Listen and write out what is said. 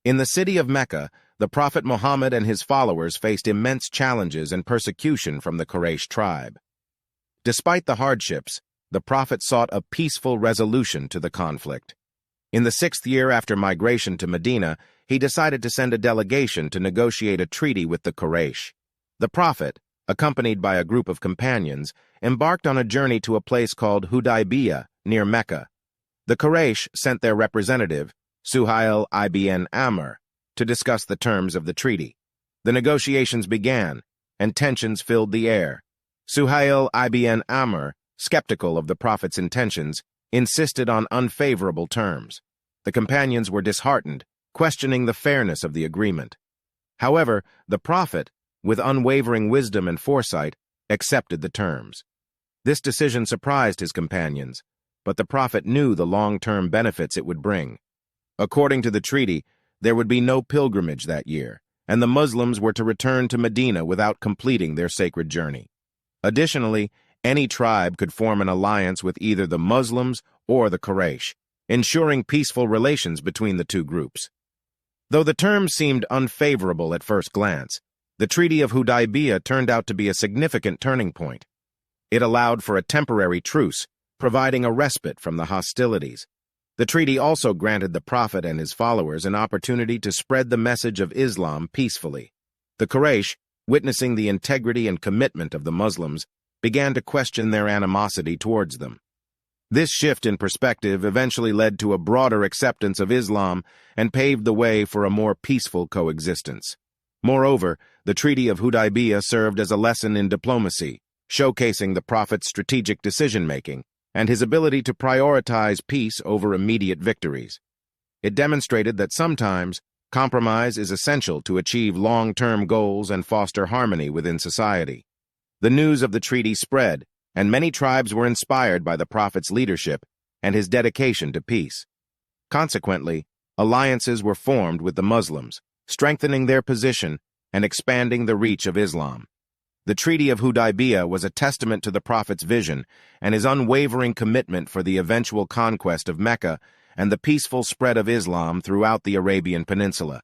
In the city of Mecca, the Prophet Muhammad and his followers faced immense challenges and persecution from the Quraysh tribe. Despite the hardships, the Prophet sought a peaceful resolution to the conflict. In the 6th year after migration to Medina, he decided to send a delegation to negotiate a treaty with the Quraysh. The Prophet, accompanied by a group of companions, embarked on a journey to a place called Hudaibiya, near Mecca. The Quraysh sent their representative, Suhail ibn Amr, to discuss the terms of the treaty. The negotiations began, and tensions filled the air. Suhail ibn Amr, skeptical of the Prophet's intentions, insisted on unfavorable terms. The companions were disheartened, questioning the fairness of the agreement. However, the Prophet, with unwavering wisdom and foresight, accepted the terms. This decision surprised his companions, but the Prophet knew the long-term benefits it would bring. According to the treaty, there would be no pilgrimage that year, and the Muslims were to return to Medina without completing their sacred journey. Additionally, any tribe could form an alliance with either the Muslims or the Quraysh, ensuring peaceful relations between the two groups. Though the terms seemed unfavorable at first glance, the Treaty of Hudaibiya turned out to be a significant turning point. It allowed for a temporary truce, providing a respite from the hostilities. The treaty also granted the Prophet and his followers an opportunity to spread the message of Islam peacefully. The Quraysh, witnessing the integrity and commitment of the Muslims, began to question their animosity towards them. This shift in perspective eventually led to a broader acceptance of Islam and paved the way for a more peaceful coexistence. Moreover, the Treaty of Hudaibiya served as a lesson in diplomacy, showcasing the Prophet's strategic decision-making and his ability to prioritize peace over immediate victories. It demonstrated that sometimes compromise is essential to achieve long-term goals and foster harmony within society. The news of the treaty spread, and many tribes were inspired by the Prophet's leadership and his dedication to peace. Consequently, alliances were formed with the Muslims, strengthening their position and expanding the reach of Islam. The Treaty of Hudaibiya was a testament to the Prophet's vision and his unwavering commitment for the eventual conquest of Mecca and the peaceful spread of Islam throughout the Arabian Peninsula.